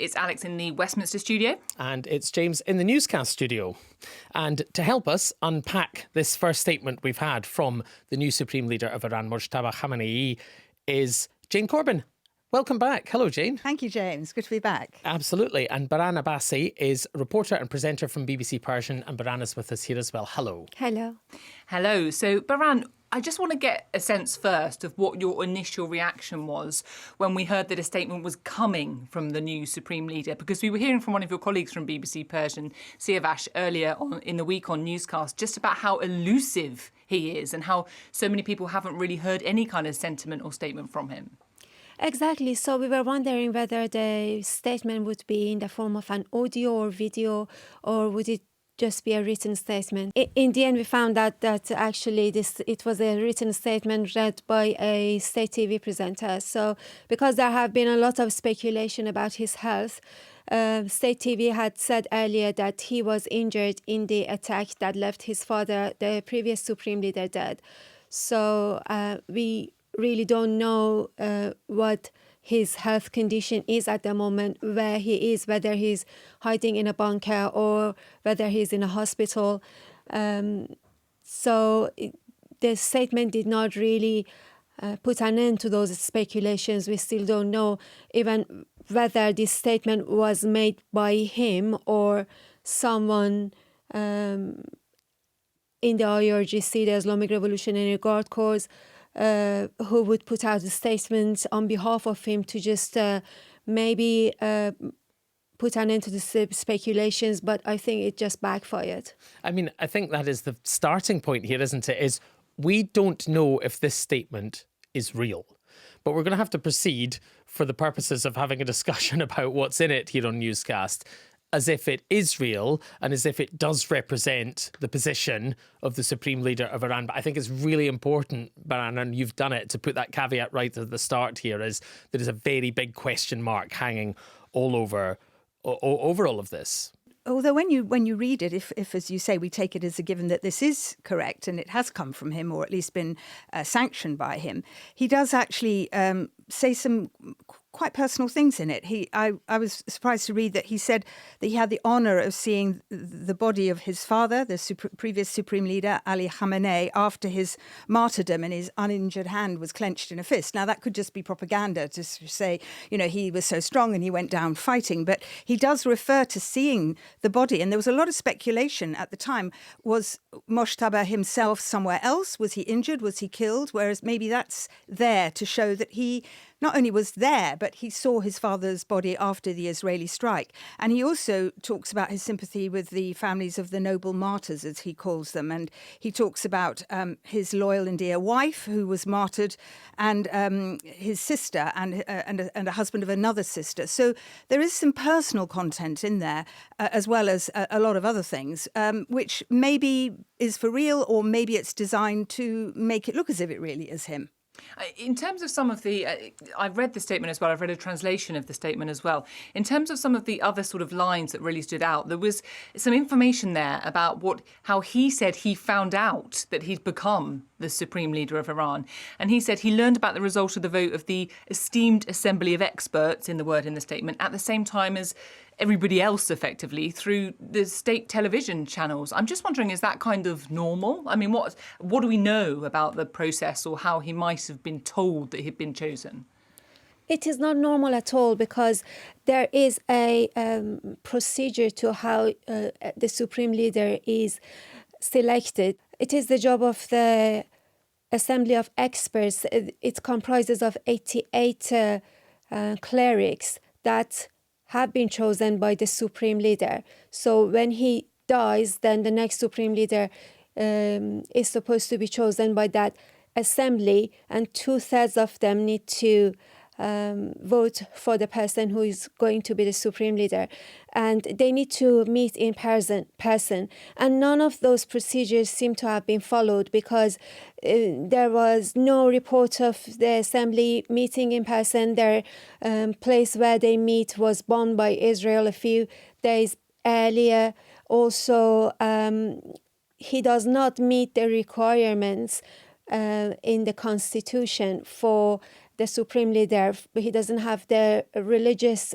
It's Alex in the Westminster studio. And it's James in the Newscast studio. And to help us unpack this first statement we've had from the new Supreme Leader of Iran, Mojtaba Khamenei, is Jane Corbin. Welcome back. Hello, Jane. Thank you, James. Good to be back. Absolutely. And Baran Abbasi is reporter and presenter from BBC Persian. And Baran is with us here as well. Hello. Hello. Hello. So, Baran, I just want to get a sense first of what your initial reaction was when we heard that a statement was coming from the new Supreme Leader, because we were hearing from one of your colleagues from BBC Persian, Siavash, earlier in the week on Newscast, just about how elusive he is and how so many people haven't really heard any kind of sentiment or statement from him. Exactly. So we were wondering whether the statement would be in the form of an audio or video, or would it just be a written statement. In the end, we found out that actually it was a written statement read by a state TV presenter. So because there have been a lot of speculation about his health, state TV had said earlier that he was injured in the attack that left his father, the previous Supreme Leader, dead. So we really don't know what his health condition is at the moment, where he is, whether he's hiding in a bunker or whether he's in a hospital. So the statement did not really put an end to those speculations. We still don't know even whether this statement was made by him or someone in the IRGC, the Islamic Revolutionary Guard Corps, who would put out a statement on behalf of him to just maybe put an end to the speculations, but I think it just backfired. I mean, I think that is the starting point here, isn't it? Is we don't know if this statement is real, but we're going to have to proceed for the purposes of having a discussion about what's in it here on Newscast, as if it is real and as if it does represent the position of the Supreme Leader of Iran. But I think it's really important, Baran, and you've done it, to put that caveat right at the start here, is there is a very big question mark hanging all over all of this. Although when you read it, if as you say, we take it as a given that this is correct and it has come from him or at least been sanctioned by him, he does actually say some quite personal things in it. I was surprised to read that he said that he had the honour of seeing the body of his father, the previous Supreme Leader, Ali Khamenei, after his martyrdom, and his uninjured hand was clenched in a fist. Now, that could just be propaganda to say, he was so strong and he went down fighting. But he does refer to seeing the body. And there was a lot of speculation at the time. Was Mojtaba himself somewhere else? Was he injured? Was he killed? Whereas maybe that's there to show that he not only was there, but he saw his father's body after the Israeli strike. And he also talks about his sympathy with the families of the noble martyrs, as he calls them. And he talks about his loyal and dear wife, who was martyred, and his sister and a husband of another sister. So there is some personal content in there, as well as a lot of other things, which maybe is for real, or maybe it's designed to make it look as if it really is him. In terms of some of the, I've read the statement as well, I've read a translation of the statement as well. In terms of some of the other sort of lines that really stood out, there was some information there about how he said he found out that he'd become the Supreme Leader of Iran. And he said he learned about the result of the vote of the esteemed assembly of experts, in the statement, at the same time as everybody else, effectively, through the state television channels. I'm just wondering, is that kind of normal? I mean, what do we know about the process, or how he might have been told that he'd been chosen? It is not normal at all, because there is a procedure to how the Supreme Leader is selected. It is the job of the Assembly of Experts. It comprises of 88 clerics that have been chosen by the Supreme Leader. So when he dies, then the next Supreme Leader is supposed to be chosen by that assembly, and 2/3 of them need to vote for the person who is going to be the Supreme Leader. And they need to meet in person. And none of those procedures seem to have been followed, because there was no report of the assembly meeting in person. Their place where they meet was bombed by Israel a few days earlier. Also, he does not meet the requirements in the Constitution for the Supreme Leader. He doesn't have the religious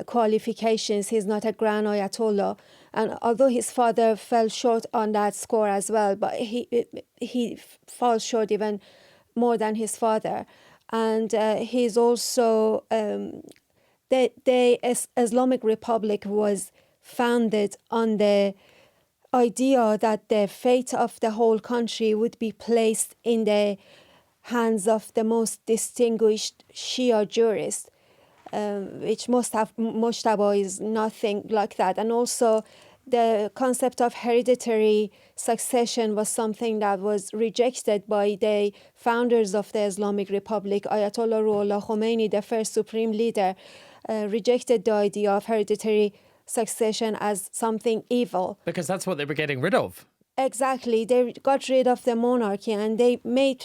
qualifications. He's not a grand Ayatollah. And although his father fell short on that score as well, but he falls short even more than his father. And he's also, the Islamic Republic was founded on the idea that the fate of the whole country would be placed in the hands of the most distinguished Shia jurist, which Mojtaba is nothing like that. And also the concept of hereditary succession was something that was rejected by the founders of the Islamic Republic. Ayatollah Ruhollah Khomeini, the first supreme leader, rejected the idea of hereditary succession as something evil. Because that's what they were getting rid of. Exactly. They got rid of the monarchy and they made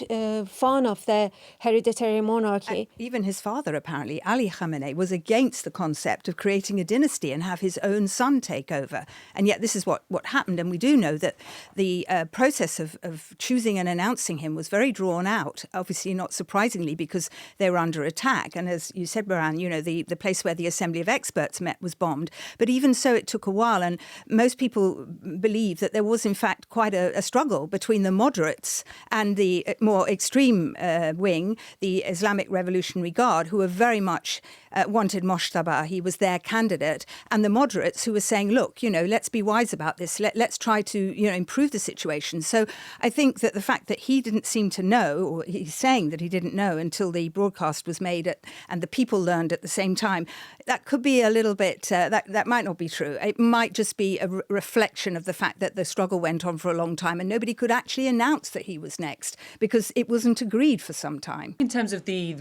fun of the hereditary monarchy. Even his father, apparently, Ali Khamenei, was against the concept of creating a dynasty and have his own son take over. And yet this is what happened. And we do know that the process of choosing and announcing him was very drawn out, obviously not surprisingly, because they were under attack. And as you said, Baran, the place where the Assembly of Experts met was bombed. But even so, it took a while. And most people believe that there was, in fact, quite a struggle between the moderates and the more extreme wing, the Islamic Revolutionary Guard, who were very much wanted Mojtaba. He was their candidate. And the moderates who were saying, look, let's be wise about this. Let's try to, improve the situation. So I think that the fact that he didn't seem to know, or he's saying that he didn't know until the broadcast was made and the people learned at the same time, that could be a little bit, that might not be true. It might just be a reflection of the fact that the struggle went on for a long time and nobody could actually announce that he was next because it wasn't agreed for some time. In terms of the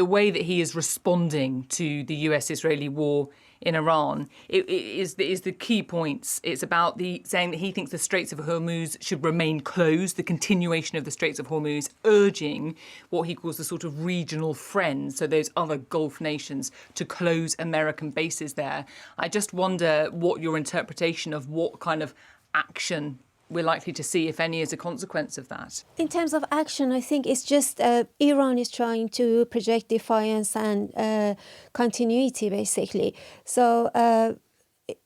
way that he is responding to the US-Israeli war in Iran, it is the key points. It's about saying that he thinks the Straits of Hormuz should remain closed, the continuation of the Straits of Hormuz, urging what he calls the sort of regional friends, so those other Gulf nations, to close American bases there. I just wonder what your interpretation of what kind of action we're likely to see, if any, as a consequence of that. In terms of action, I think it's just Iran is trying to project defiance and continuity, basically. So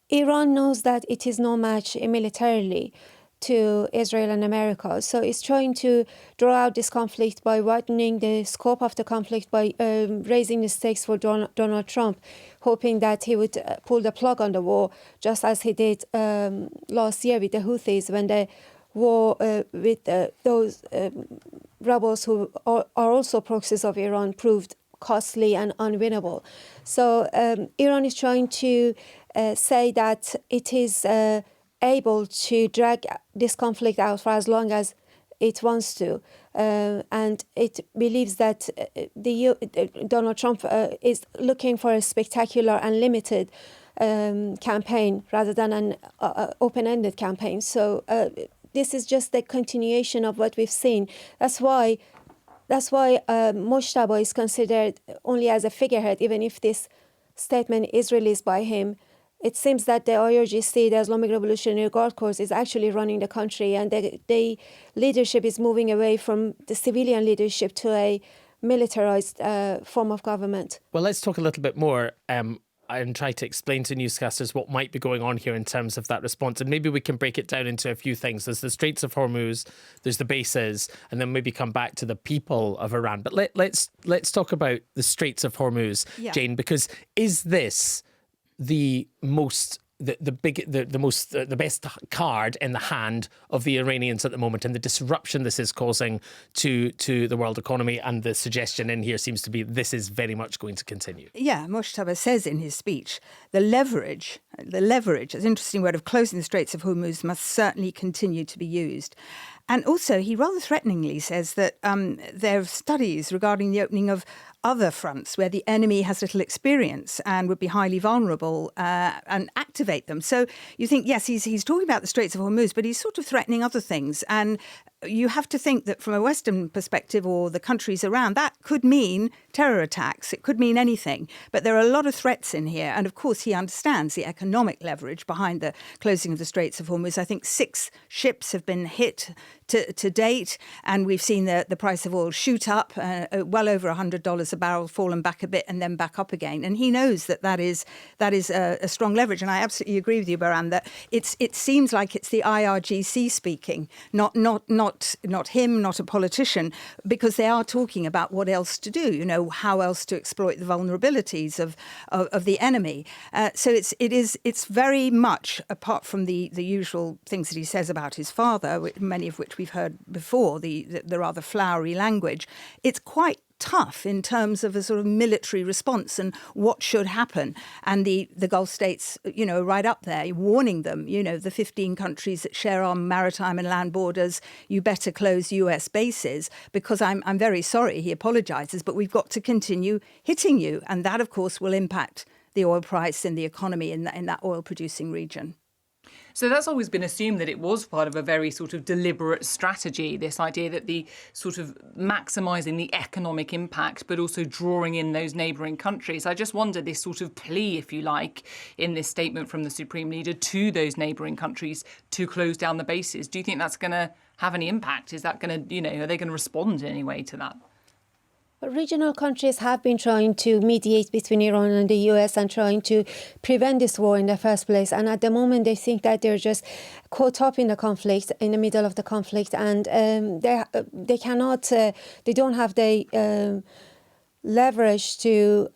Iran knows that it is no match militarily to Israel and America. So it's trying to draw out this conflict by widening the scope of the conflict, by raising the stakes for Donald Trump, hoping that he would pull the plug on the war, just as he did last year with the Houthis, when the war with those rebels who are also proxies of Iran proved costly and unwinnable. So Iran is trying to say that it is able to drag this conflict out for as long as it wants to. And it believes that Donald Trump is looking for a spectacular and limited campaign rather than an open-ended campaign. So this is just the continuation of what we've seen. That's why Mojtaba is considered only as a figurehead, even if this statement is released by him. It seems that the IRGC, the Islamic Revolutionary Guard Corps, is actually running the country, and the leadership is moving away from the civilian leadership to a militarized form of government. Well, let's talk a little bit more and try to explain to newscasters what might be going on here in terms of that response. And maybe we can break it down into a few things. There's the Straits of Hormuz, there's the bases, and then maybe come back to the people of Iran. But let's talk about the Straits of Hormuz, yeah. Jane, because is this the best card in the hand of the Iranians at the moment, and the disruption this is causing to the world economy? And the suggestion in here seems to be this is very much going to continue. Yeah, Mojtaba says in his speech, the leverage, it's an interesting word, of closing the Straits of Hormuz must certainly continue to be used. And also, he rather threateningly says that there are studies regarding the opening of other fronts where the enemy has little experience and would be highly vulnerable and activate them. So you think, yes, he's talking about the Straits of Hormuz, but he's sort of threatening other things. And you have to think that from a Western perspective, or the countries around, that could mean terror attacks. It could mean anything. But there are a lot of threats in here. And of course, he understands the economic leverage behind the closing of the Straits of Hormuz. I think 6 ships have been hit to date. And we've seen the price of oil shoot up, well over $100 a barrel, fallen back a bit and then back up again. And he knows that is a strong leverage. And I absolutely agree with you, Baran, that it seems like it's the IRGC speaking, not him, not a politician, because they are talking about what else to do, how else to exploit the vulnerabilities of the enemy. So it's very much, apart from the usual things that he says about his father, many of which we've heard before, the rather flowery language, it's quite tough in terms of a sort of military response and what should happen. And the Gulf states, right up there, warning them, the 15 countries that share our maritime and land borders, you better close US bases, because I'm very sorry, he apologizes, but we've got to continue hitting you. And that, of course, will impact the oil price and the economy in that oil-producing region. So that's always been assumed that it was part of a very sort of deliberate strategy, this idea that the sort of maximising the economic impact, but also drawing in those neighbouring countries. I just wonder, this sort of plea, if you like, in this statement from the Supreme Leader to those neighbouring countries to close down the bases. Do you think that's going to have any impact? Is that going to, are they going to respond in any way to that? Regional countries have been trying to mediate between Iran and the US and trying to prevent this war in the first place. And at the moment, they think that they're just caught up in the conflict, in the middle of the conflict, and they cannot, they don't have the leverage to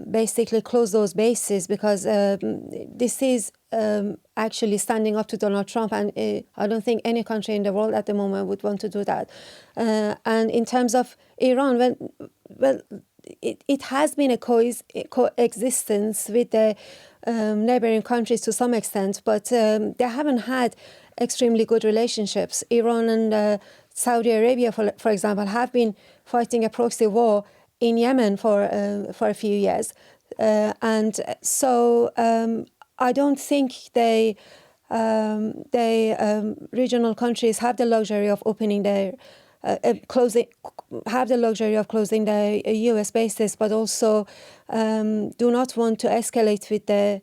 basically close those bases, because this is actually standing up to Donald Trump, and I don't think any country in the world at the moment would want to do that. And in terms of Iran, it has been a coexistence with the neighboring countries to some extent, but they haven't had extremely good relationships. Iran and Saudi Arabia, for example, have been fighting a proxy war in Yemen for a few years, and so I don't think regional countries have the luxury of opening their closing the US bases, but also do not want to escalate with the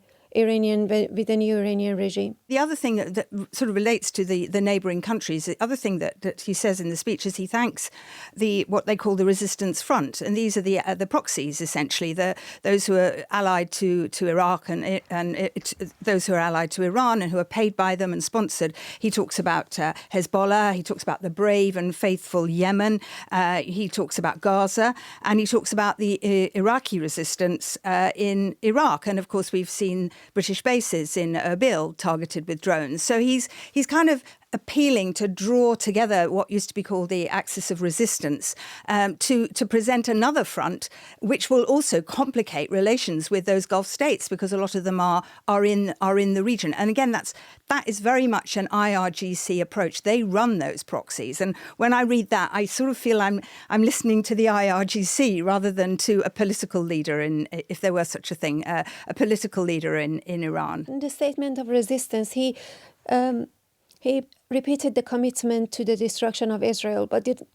new Iranian regime. The other thing that sort of relates to the neighbouring countries, the other thing that he says in the speech is he thanks what they call the resistance front, and these are the proxies, essentially, those who are allied to Iraq and those who are allied to Iran and who are paid by them and sponsored. He talks about Hezbollah, he talks about the brave and faithful Yemen, he talks about Gaza, and he talks about the Iraqi resistance in Iraq. And of course, we've seen British bases in Erbil targeted with drones. So he's kind of appealing to draw together what used to be called the axis of resistance to present another front, which will also complicate relations with those Gulf states, because a lot of them are in the region. And again, that is very much an IRGC approach. They run those proxies, and when I read that, I sort of feel I'm listening to the IRGC rather than to a political leader, if there were such a thing, a political leader in Iran. In the statement of resistance, he repeated the commitment to the destruction of Israel, but didn't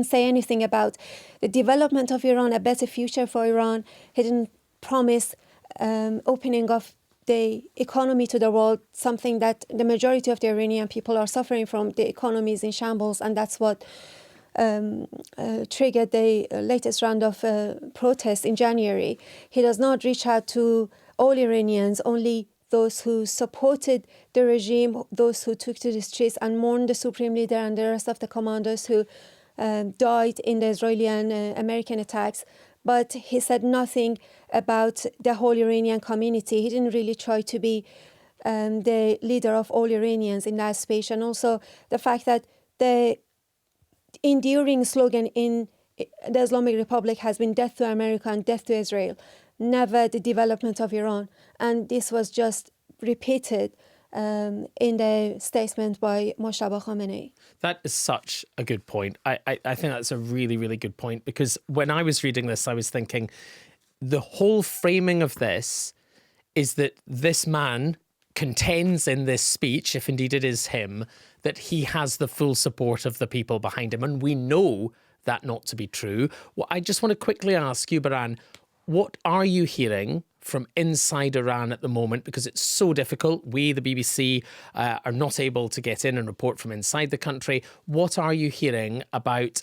say anything about the development of Iran, a better future for Iran. He didn't promise opening of the economy to the world, something that the majority of the Iranian people are suffering from. The economy is in shambles, and that's what triggered the latest round of protests in January. He does not reach out to all Iranians, only those who supported the regime, those who took to the streets and mourned the Supreme Leader and the rest of the commanders who died in the Israeli and American attacks. But he said nothing about the whole Iranian community. He didn't really try to be the leader of all Iranians in that speech. And also the fact that the enduring slogan in the Islamic Republic has been death to America and death to Israel, never the development of Iran. And this was just repeated in the statement by Mojtaba Khamenei. That is such a good point. I think that's a really, really good point, because when I was reading this, I was thinking the whole framing of this is that this man contends in this speech, if indeed it is him, that he has the full support of the people behind him. And we know that not to be true. Well, I just want to quickly ask you, Baran, What are you hearing from inside Iran at the moment? Because it's so difficult. We, the BBC, are not able to get in and report from inside the country. What are you hearing about,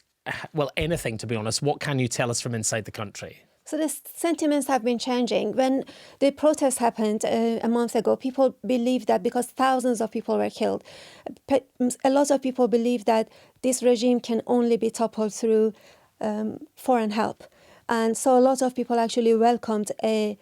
well, anything, to be honest? What can you tell us from inside the country? So the sentiments have been changing. When the protest happened a month ago, people believed that because thousands of people were killed, a lot of people believe that this regime can only be toppled through foreign help. And so a lot of people actually welcomed a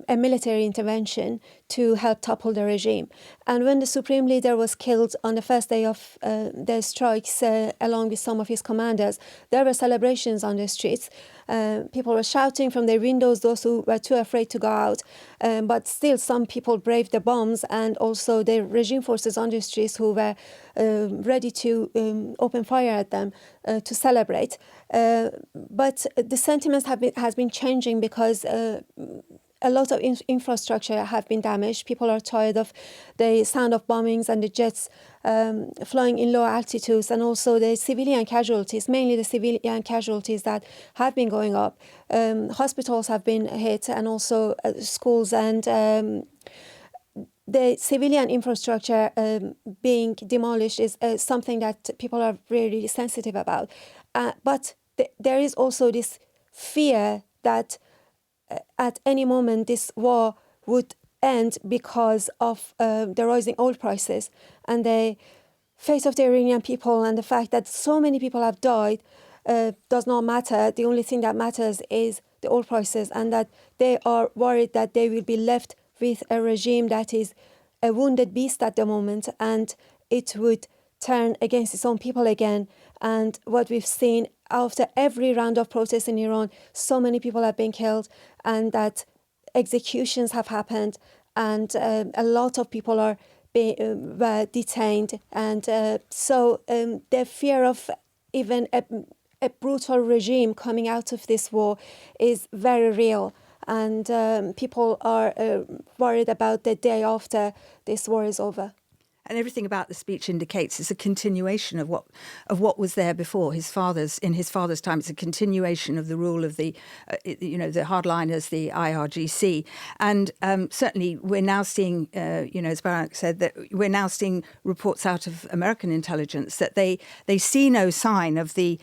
military intervention to help topple the regime. And when the Supreme Leader was killed on the first day of the strikes, along with some of his commanders, there were celebrations on the streets. People were shouting from their windows, those who were too afraid to go out. But still, some people braved the bombs, and also the regime forces on the streets who were ready to open fire at them to celebrate. But the sentiments has been changing because a lot of infrastructure have been damaged. People are tired of the sound of bombings and the jets flying in low altitudes, and also the civilian casualties, mainly the civilian casualties that have been going up. Hospitals have been hit, and also schools, and the civilian infrastructure being demolished is something that people are really sensitive about. But there is also this fear that at any moment this war would end because of the rising oil prices and the fate of the Iranian people, and the fact that so many people have died does not matter. The only thing that matters is the oil prices, and that they are worried that they will be left with a regime that is a wounded beast at the moment, and it would turn against its own people again. And what we've seen after every round of protests in Iran, so many people have been killed, and that executions have happened, and a lot of people are were detained. And so the fear of even a brutal regime coming out of this war is very real. And people are worried about the day after this war is over. And everything about the speech indicates it's a continuation of what was there before. In his father's time, it's a continuation of the rule of the hardliners, the IRGC. And certainly, we're now seeing, as Baran said, that we're now seeing reports out of American intelligence that they see no sign of the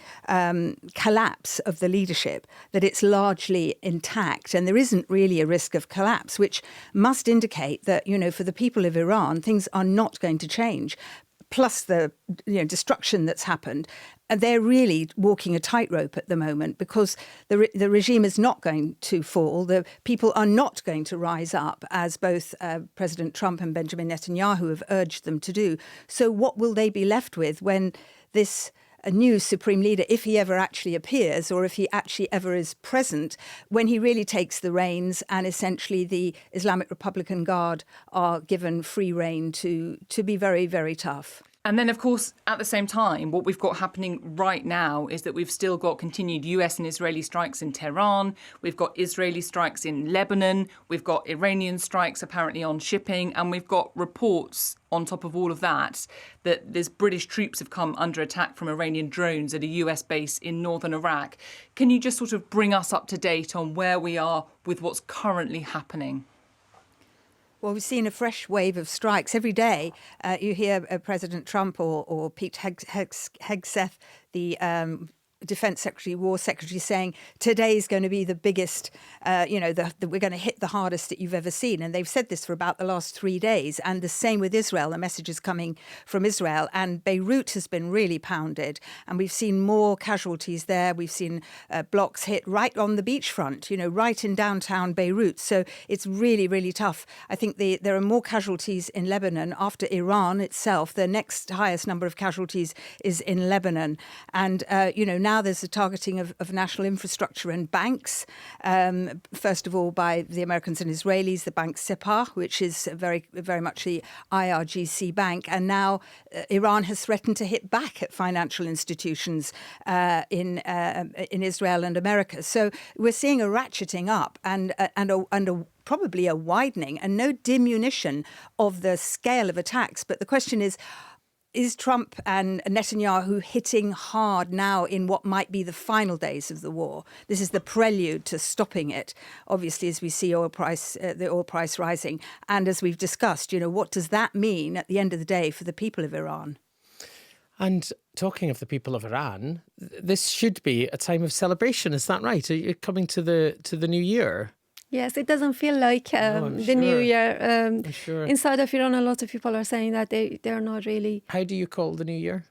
collapse of the leadership, that it's largely intact, and there isn't really a risk of collapse, which must indicate that, for the people of Iran, things are not going to change, plus the destruction that's happened. And they're really walking a tightrope at the moment, because the regime is not going to fall. The people are not going to rise up, as both President Trump and Benjamin Netanyahu have urged them to do. So what will they be left with when this a new Supreme Leader, if he ever actually appears, or if he actually ever is present, when he really takes the reins and essentially the Islamic Republican Guard are given free rein to be very, very tough? And then, of course, at the same time, what we've got happening right now is that we've still got continued US and Israeli strikes in Tehran. We've got Israeli strikes in Lebanon. We've got Iranian strikes apparently on shipping. And we've got reports on top of all of that there's British troops have come under attack from Iranian drones at a US base in northern Iraq. Can you just sort of bring us up to date on where we are with what's currently happening? Well, we've seen a fresh wave of strikes every day. You hear President Trump or Pete Hegseth, the Defense Secretary, War Secretary, saying today's going to be the biggest, we're going to hit the hardest that you've ever seen. And they've said this for about the last 3 days. And the same with Israel. The message is coming from Israel. And Beirut has been really pounded. And we've seen more casualties there. We've seen blocks hit right on the beachfront, right in downtown Beirut. So it's really, really tough. I think there are more casualties in Lebanon after Iran itself. The next highest number of casualties is in Lebanon. And, now there's a targeting of national infrastructure and banks, first of all by the Americans and Israelis, the bank Sepah, which is very, very much the IRGC bank. And now Iran has threatened to hit back at financial institutions in Israel and America. So we're seeing a ratcheting up and probably a widening and no diminution of the scale of attacks. But the question is, Is Trump and Netanyahu hitting hard now in what might be the final days of the war? This is the prelude to stopping it, obviously, as we see the oil price rising. And as we've discussed, what does that mean at the end of the day for the people of Iran? And talking of the people of Iran, this should be a time of celebration. Is that right? Are you coming to the new year? Yes, it doesn't feel like the new year. I'm sure. Inside of Iran, a lot of people are saying that they're not really. How do you call the new year?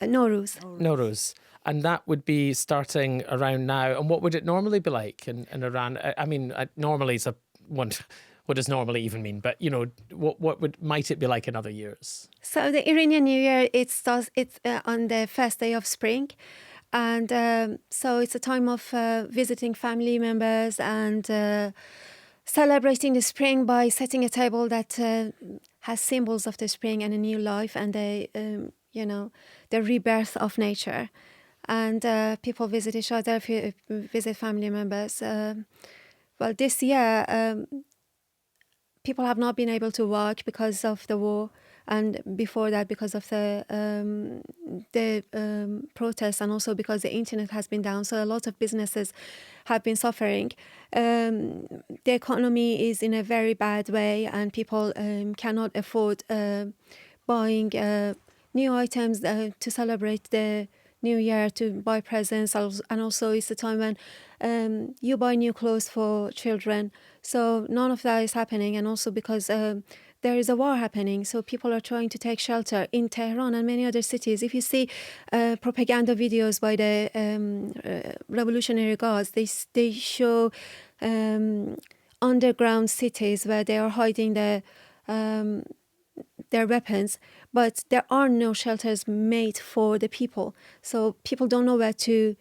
Nowruz. Nowruz. And that would be starting around now. And what would it normally be like in Iran? I mean, normally is what does normally even mean? But, might it be like in other years? So the Iranian New Year, it's on the first day of spring. And so it's a time of visiting family members and celebrating the spring by setting a table that has symbols of the spring and a new life and the rebirth of nature. And people visit each other, visit family members. Well, this year, people have not been able to work because of the war. And before that, because of the protests and also because the internet has been down. So a lot of businesses have been suffering. The economy is in a very bad way and people cannot afford buying new items to celebrate the New Year, to buy presents. And also it's a time when you buy new clothes for children. So none of that is happening. And also because there is a war happening, so people are trying to take shelter in Tehran and many other cities. If you see propaganda videos by the Revolutionary Guards, they show underground cities where they are hiding their weapons, but there are no shelters made for the people. So people don't know where to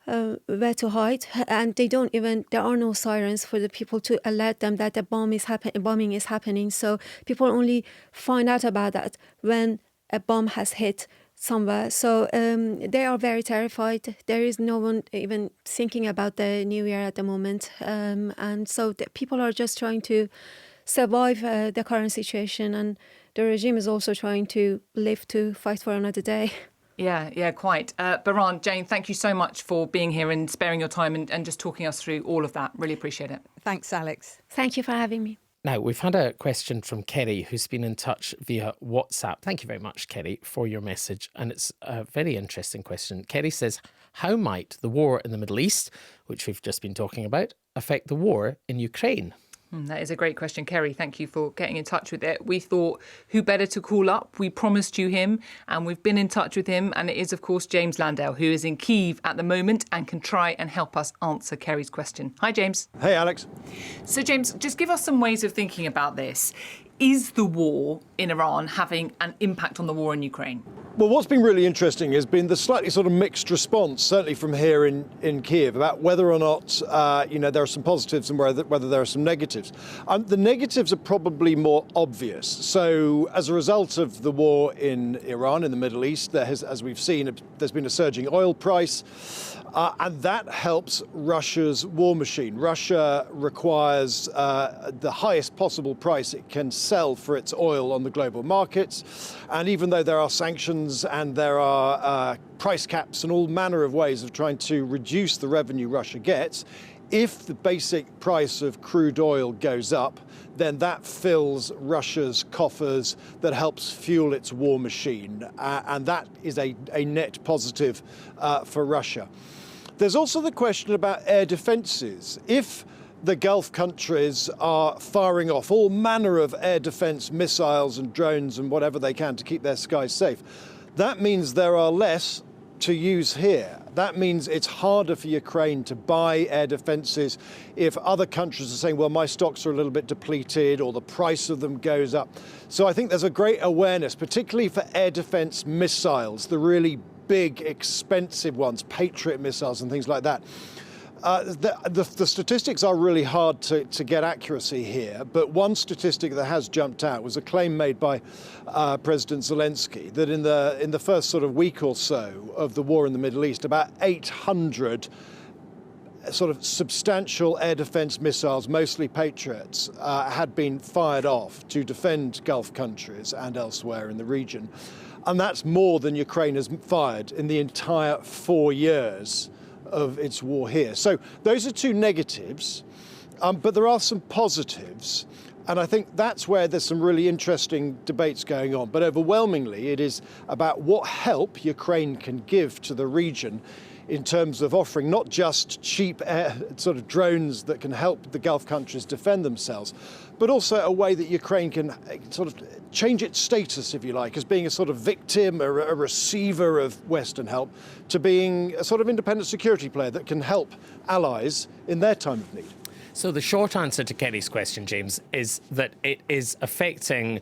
hide, and there are no sirens for the people to alert them that bombing is happening. So people only find out about that when a bomb has hit somewhere. So they are very terrified. There is no one even thinking about the new year at the moment. And so the people are just trying to survive the current situation, and the regime is also trying to live to fight for another day. Yeah, quite. Baran, Jane, thank you so much for being here and sparing your time and just talking us through all of that. Really appreciate it. Thanks, Alex. Thank you for having me. Now, we've had a question from Kerry, who's been in touch via WhatsApp. Thank you very much, Kerry, for your message. And it's a very interesting question. Kerry says, how might the war in the Middle East, which we've just been talking about, affect the war in Ukraine? That is a great question, Kerry. Thank you for getting in touch with it. We thought, who better to call up? We promised you him, and we've been in touch with him. And it is, of course, James Landale, who is in Kyiv at the moment and can try and help us answer Kerry's question. Hi, James. Hey, Alex. So, James, just give us some ways of thinking about this. Is the war in Iran having an impact on the war in Ukraine? Well, what's been really interesting has been the slightly sort of mixed response, certainly from here in Kyiv, about whether or not, there are some positives and whether there are some negatives. The negatives are probably more obvious. So as a result of the war in Iran, in the Middle East, as we've seen, there's been a surging oil price. And that helps Russia's war machine. Russia requires the highest possible price it can sell for its oil on the global markets. And even though there are sanctions and there are price caps and all manner of ways of trying to reduce the revenue Russia gets, if the basic price of crude oil goes up, then that fills Russia's coffers, that helps fuel its war machine. And that is a net positive for Russia. There's also the question about air defences. If the Gulf countries are firing off all manner of air defence missiles and drones and whatever they can to keep their skies safe, that means there are less to use here. That means it's harder for Ukraine to buy air defences if other countries are saying, well, my stocks are a little bit depleted or the price of them goes up. So I think there's a great awareness, particularly for air defence missiles, the really big, expensive ones, Patriot missiles and things like that. The statistics are really hard to get accuracy here, but one statistic that has jumped out was a claim made by President Zelensky that in the first sort of week or so of the war in the Middle East, about 800 sort of substantial air defense missiles, mostly Patriots, had been fired off to defend Gulf countries and elsewhere in the region. And that's more than Ukraine has fired in the entire 4 years of its war here. So those are two negatives, but there are some positives. And I think that's where there's some really interesting debates going on. But overwhelmingly, it is about what help Ukraine can give to the region in terms of offering not just cheap sort of drones that can help the Gulf countries defend themselves, but also a way that Ukraine can sort of change its status, if you like, as being a sort of victim or a receiver of Western help, to being a sort of independent security player that can help allies in their time of need. So the short answer to Kenny's question, James, is that it is affecting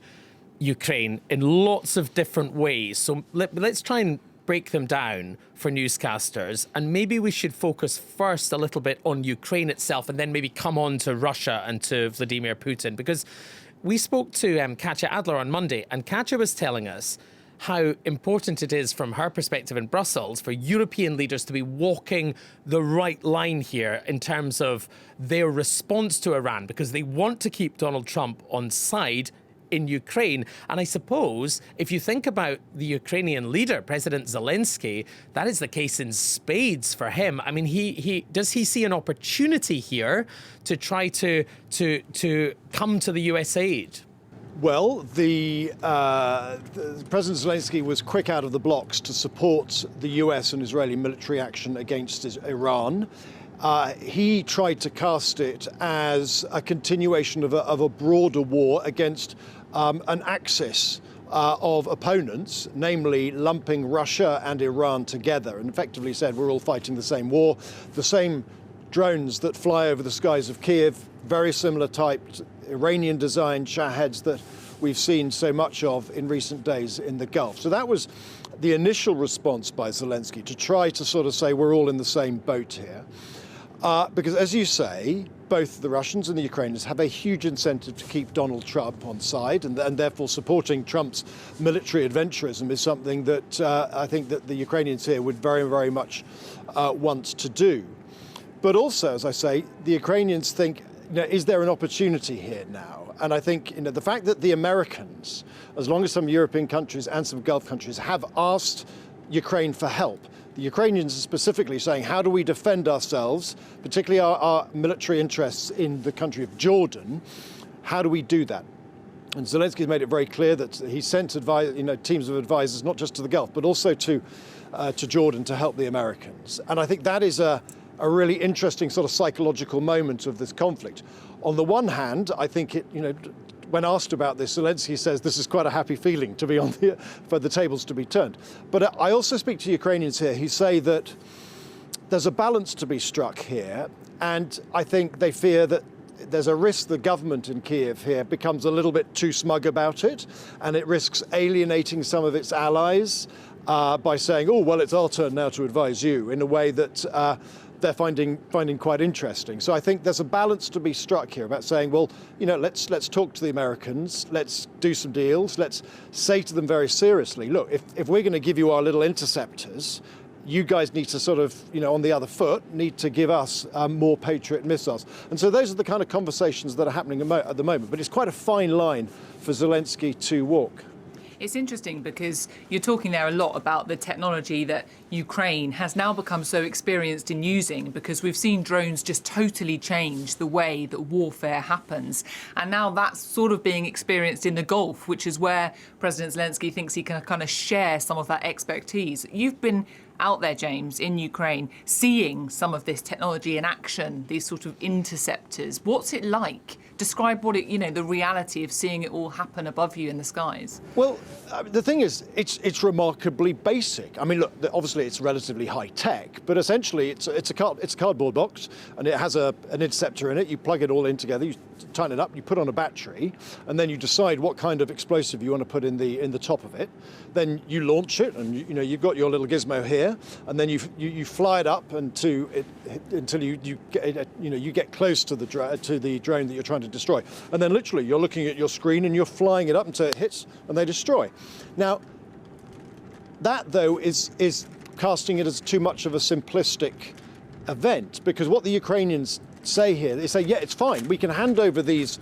Ukraine in lots of different ways. So let's try and break them down for newscasters. And maybe we should focus first a little bit on Ukraine itself and then maybe come on to Russia and to Vladimir Putin. Because we spoke to Katja Adler on Monday, and Katja was telling us how important it is from her perspective in Brussels for European leaders to be walking the right line here in terms of their response to Iran, because they want to keep Donald Trump on side in Ukraine. And I suppose if you think about the Ukrainian leader, President Zelensky, that is the case in spades for him. I mean, he does he see an opportunity here to try to come to the US aid? Well, the President Zelensky was quick out of the blocks to support the US and Israeli military action against Iran. He tried to cast it as a continuation of a broader war against an axis of opponents, namely lumping Russia and Iran together, and effectively said we're all fighting the same war. The same drones that fly over the skies of Kyiv, very similar type Iranian designed Shaheds that we've seen so much of in recent days in the Gulf. So that was the initial response by Zelensky, to try to sort of say we're all in the same boat here. Because, as you say, both the Russians and the Ukrainians have a huge incentive to keep Donald Trump on side, and therefore supporting Trump's military adventurism is something that I think that the Ukrainians here would very, very much want to do. But also, as I say, the Ukrainians think, is there an opportunity here now? And I think the fact that the Americans, as long as some European countries and some Gulf countries, have asked Ukraine for help, the Ukrainians are specifically saying, how do we defend ourselves, particularly our military interests in the country of Jordan? How do we do that? And Zelensky's made it very clear that he sent teams of advisors, not just to the Gulf, but also to Jordan to help the Americans. And I think that is a really interesting sort of psychological moment of this conflict. On the one hand, I think when asked about this, Zelensky says this is quite a happy feeling to be for the tables to be turned. But I also speak to Ukrainians here who say that there's a balance to be struck here, and I think they fear that there's a risk the government in Kyiv here becomes a little bit too smug about it, and it risks alienating some of its allies by saying, oh, well, it's our turn now to advise you, in a way that they're finding quite interesting. So I think there's a balance to be struck here about saying, well, let's talk to the Americans, let's do some deals, let's say to them very seriously, look, if we're going to give you our little interceptors, you guys need to sort of, on the other foot, need to give us more Patriot missiles. And so those are the kind of conversations that are happening at the moment. But it's quite a fine line for Zelensky to walk. It's interesting because you're talking there a lot about the technology that Ukraine has now become so experienced in using, because we've seen drones just totally change the way that warfare happens. And now that's sort of being experienced in the Gulf, which is where President Zelensky thinks he can kind of share some of that expertise. You've been out there, James, in Ukraine, seeing some of this technology in action, these sort of interceptors. What's it like? Describe the reality of seeing it all happen above you in the skies. Well, the thing is, it's remarkably basic. I mean, look, obviously it's relatively high tech, but essentially it's a cardboard box, and it has an interceptor in it. You plug it all in together, you tighten it up, you put on a battery, and then you decide what kind of explosive you want to put in the top of it. Then you launch it, and you've got your little gizmo here, and then you fly it up until you get close to the drone that you're trying to destroy, and then literally you're looking at your screen and you're flying it up until it hits and they destroy. Now, that though is casting it as too much of a simplistic event, because what the Ukrainians say here, they say, yeah, it's fine. We can hand over these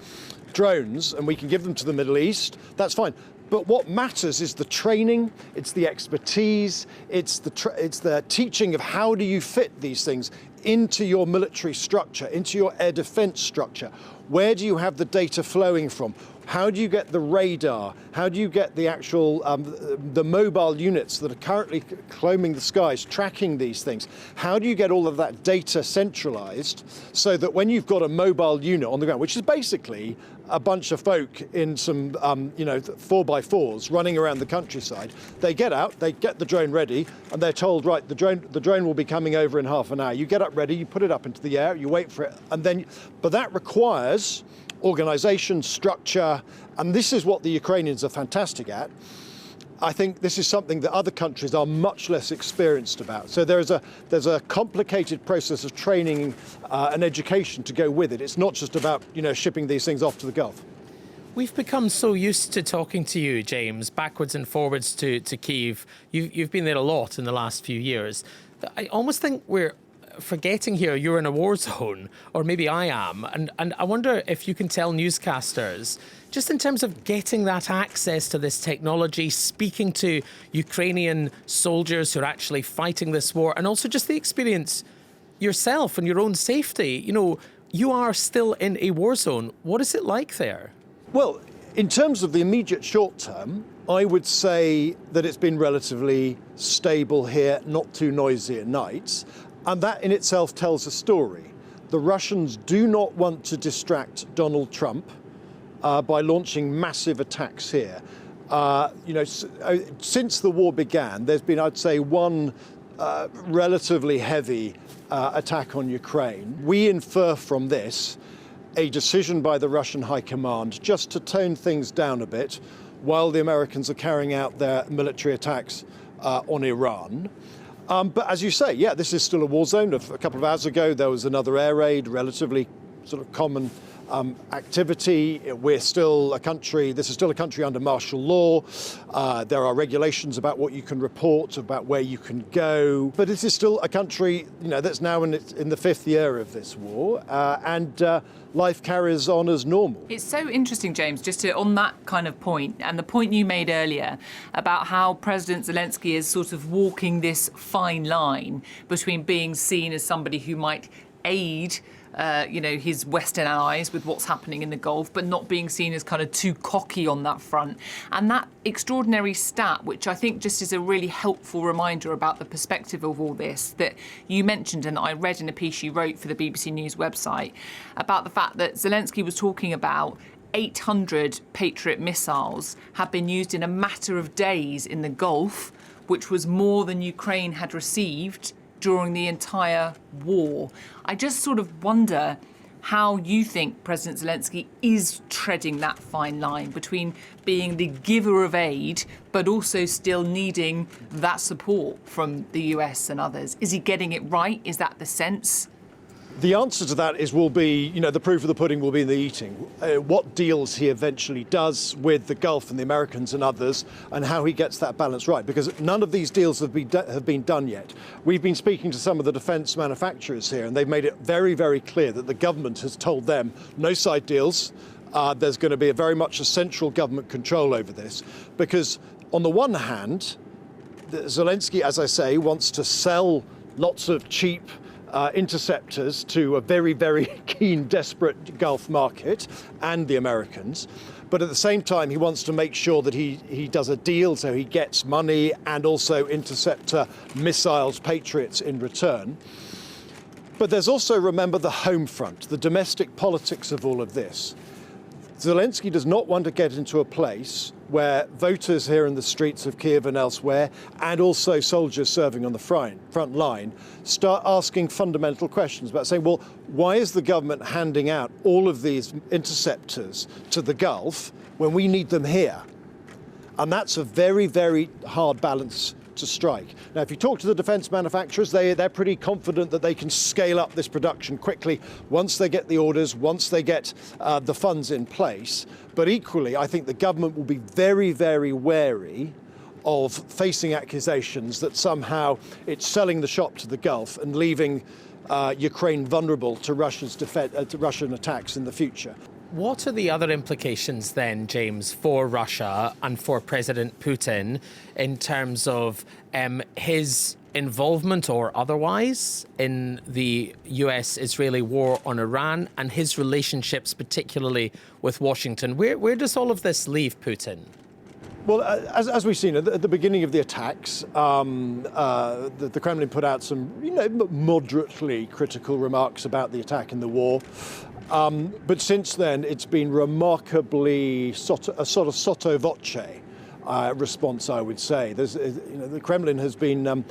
drones and we can give them to the Middle East. That's fine. But what matters is the training, it's the expertise, it's the teaching of how do you fit these things into your military structure, into your air defense structure. Where do you have the data flowing from? How do you get the radar? How do you get the actual, the mobile units that are currently combing the skies, tracking these things? How do you get all of that data centralized so that when you've got a mobile unit on the ground, which is basically a bunch of folk in some, 4x4s running around the countryside, they get out, they get the drone ready, and they're told, right, the drone will be coming over in half an hour. You get up ready, you put it up into the air, you wait for it, and then, but that requires organization, structure, and this is what the Ukrainians are fantastic at. I think this is something that other countries are much less experienced about. So there's a complicated process of training and education to go with it. It's not just about shipping these things off to the Gulf. We've become so used to talking to you, James, backwards and forwards to Kyiv. You've been there a lot in the last few years. I almost think we're forgetting here you're in a war zone, or maybe I am. And I wonder if you can tell newscasters, just in terms of getting that access to this technology, speaking to Ukrainian soldiers who are actually fighting this war, and also just the experience yourself and your own safety. You are still in a war zone. What is it like there? Well, in terms of the immediate short term, I would say that it's been relatively stable here, not too noisy at nights. And that in itself tells a story. The Russians do not want to distract Donald Trump by launching massive attacks here. Since the war began, there's been, I'd say, one relatively heavy attack on Ukraine. We infer from this a decision by the Russian High Command just to tone things down a bit while the Americans are carrying out their military attacks on Iran. But as you say, yeah, this is still a war zone. A couple of hours ago, there was another air raid, relatively sort of common activity. We're still a country, this is still a country under martial law. There are regulations about what you can report, about where you can go. But this is still a country, that's now in the fifth year of this war. And life carries on as normal. It's so interesting, James, just on that kind of point, and the point you made earlier about how President Zelensky is sort of walking this fine line between being seen as somebody who might aid his Western allies with what's happening in the Gulf, but not being seen as kind of too cocky on that front. And that extraordinary stat, which I think just is a really helpful reminder about the perspective of all this, that you mentioned and I read in a piece you wrote for the BBC News website, about the fact that Zelensky was talking about 800 Patriot missiles have been used in a matter of days in the Gulf, which was more than Ukraine had received during the entire war. I just sort of wonder how you think President Zelensky is treading that fine line between being the giver of aid, but also still needing that support from the US and others. Is he getting it right? Is that the sense? The answer to that will be, the proof of the pudding will be in the eating. What deals he eventually does with the Gulf and the Americans and others, and how he gets that balance right, because none of these deals have been done yet. We've been speaking to some of the defence manufacturers here, and they've made it very, very clear that the government has told them no side deals. There's going to be very much a central government control over this, because on the one hand, Zelensky, as I say, wants to sell lots of cheap interceptors to a very, very keen, desperate Gulf market and the Americans. But at the same time, he wants to make sure that he does a deal so he gets money and also interceptor missiles, Patriots, in return. But there's also, remember, the home front, the domestic politics of all of this. Zelensky does not want to get into a place where voters here in the streets of Kyiv and elsewhere, and also soldiers serving on the front line, start asking fundamental questions about saying, well, why is the government handing out all of these interceptors to the Gulf when we need them here? And that's a very, very hard balance to strike. Now, if you talk to the defence manufacturers, they're pretty confident that they can scale up this production quickly once they get the orders, once they get the funds in place. But equally, I think the government will be very, very wary of facing accusations that somehow it's selling the shop to the Gulf and leaving Ukraine vulnerable to Russian attacks in the future. What are the other implications then, James, for Russia and for President Putin in terms of his involvement or otherwise in the US-Israeli war on Iran and his relationships particularly with Washington? Where does all of this leave Putin? Well, as we've seen at the beginning of the attacks, the Kremlin put out some, moderately critical remarks about the attack and the war. But since then, it's been remarkably a sort of sotto voce response, I would say. The Kremlin has been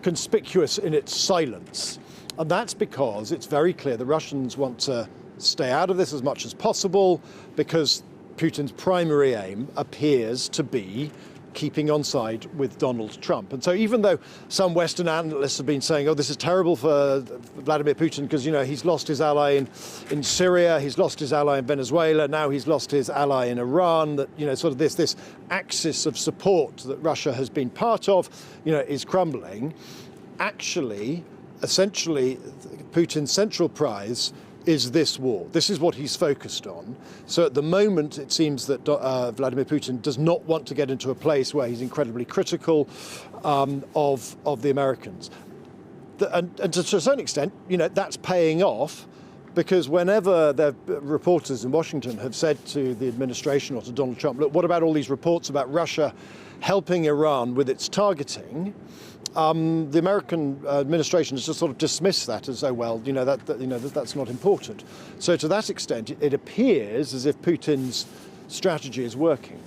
conspicuous in its silence, and that's because it's very clear the Russians want to stay out of this as much as possible, because Putin's primary aim appears to be keeping on side with Donald Trump. And so even though some Western analysts have been saying, this is terrible for Vladimir Putin because, he's lost his ally in Syria, he's lost his ally in Venezuela, now he's lost his ally in Iran, that, sort of this axis of support that Russia has been part of, is crumbling. Actually, essentially, Putin's central prize is this war. This is what he's focused on. So at the moment, it seems that Vladimir Putin does not want to get into a place where he's incredibly critical of the Americans. And to a certain extent, that's paying off, because whenever the reporters in Washington have said to the administration or to Donald Trump, look, what about all these reports about Russia helping Iran with its targeting? The American administration has just sort of dismissed that as, that's not important. So to that extent, it appears as if Putin's strategy is working.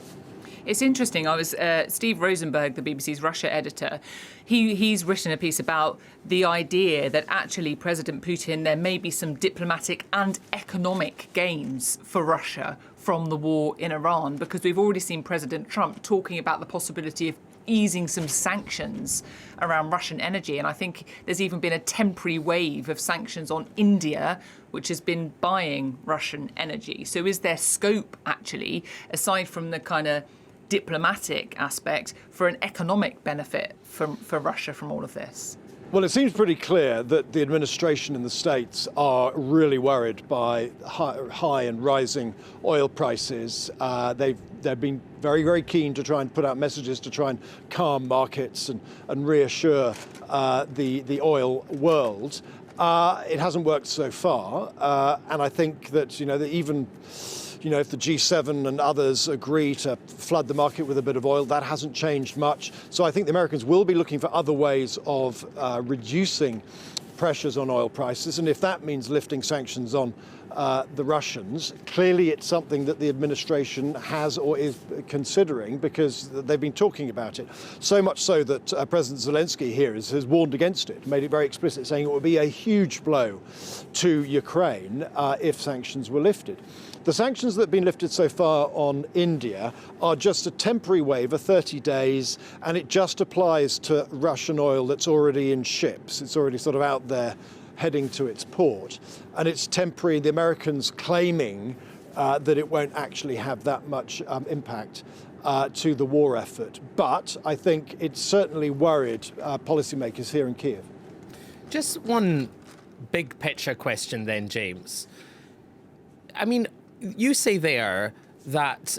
It's interesting. I was Steve Rosenberg, the BBC's Russia editor. He's written a piece about the idea that actually President Putin, there may be some diplomatic and economic gains for Russia from the war in Iran, because we've already seen President Trump talking about the possibility of easing some sanctions around Russian energy. And I think there's even been a temporary wave of sanctions on India, which has been buying Russian energy. So is there scope, actually, aside from the kind of diplomatic aspect, for an economic benefit for Russia from all of this? Well, it seems pretty clear that the administration in the States are really worried by high and rising oil prices. They've been very, very keen to try and put out messages to try and calm markets and reassure the oil world. It hasn't worked so far, and I think that even if the G7 and others agree to flood the market with a bit of oil, that hasn't changed much. So I think the Americans will be looking for other ways of reducing pressures on oil prices. And if that means lifting sanctions on the Russians, clearly it's something that the administration has or is considering, because they've been talking about it. So much so that President Zelensky here has warned against it, made it very explicit, saying it would be a huge blow to Ukraine if sanctions were lifted. The sanctions that have been lifted so far on India are just a temporary waiver, 30 days, and it just applies to Russian oil that's already in ships. It's already sort of out there heading to its port. And it's temporary, the Americans claiming that it won't actually have that much impact to the war effort. But I think it's certainly worried policymakers here in Kyiv. Just one big picture question then, James. I mean, you say there that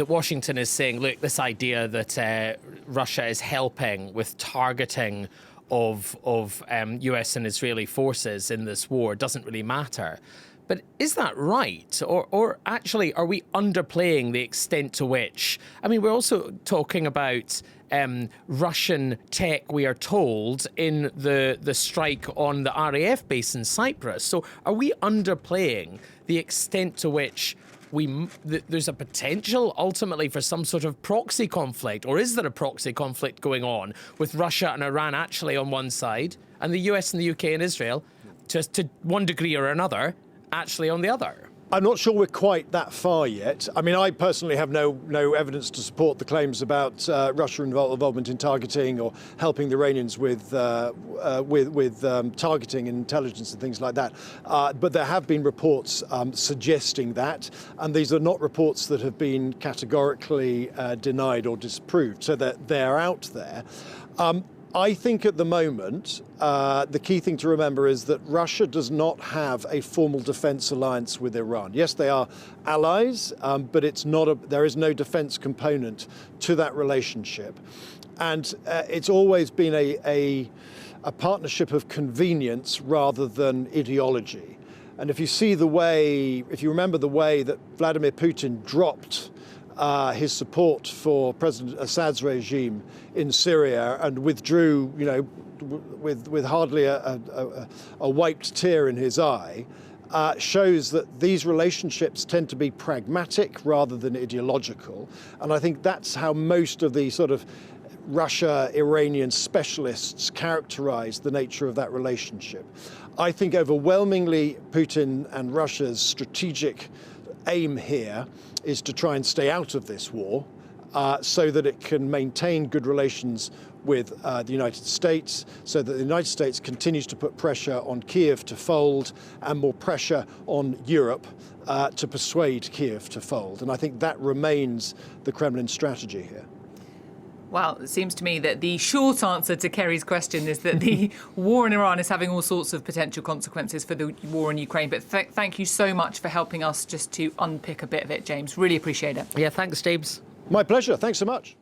Washington is saying, look, this idea that Russia is helping with targeting of US and Israeli forces in this war doesn't really matter. But is that right? Or actually, are we underplaying the extent to which... I mean, we're also talking about Russian tech, we are told, in the strike on the RAF base in Cyprus. So are we underplaying the extent to which there's a potential ultimately for some sort of proxy conflict? Or is there a proxy conflict going on with Russia and Iran actually on one side and the US and the UK and Israel, just to one degree or another, actually on the other? I'm not sure we're quite that far yet. I mean, I personally have no evidence to support the claims about Russian involvement in targeting or helping the Iranians with targeting and intelligence and things like that. But there have been reports suggesting that, and these are not reports that have been categorically denied or disproved, so that they're out there. I think at the moment, the key thing to remember is that Russia does not have a formal defence alliance with Iran. Yes, they are allies, but there is no defence component to that relationship. And it's always been a partnership of convenience rather than ideology. And if you remember the way that Vladimir Putin dropped his support for President Assad's regime in Syria and withdrew, with hardly a wiped tear in his eye, shows that these relationships tend to be pragmatic rather than ideological. And I think that's how most of the sort of Russia-Iranian specialists characterize the nature of that relationship. I think overwhelmingly Putin and Russia's strategic aim here is to try and stay out of this war so that it can maintain good relations with the United States, so that the United States continues to put pressure on Kyiv to fold and more pressure on Europe to persuade Kyiv to fold. And I think that remains the Kremlin strategy here. Well, it seems to me that the short answer to Kerry's question is that the war in Iran is having all sorts of potential consequences for the war in Ukraine. But thank you so much for helping us just to unpick a bit of it, James. Really appreciate it. Yeah, thanks, James. My pleasure. Thanks so much.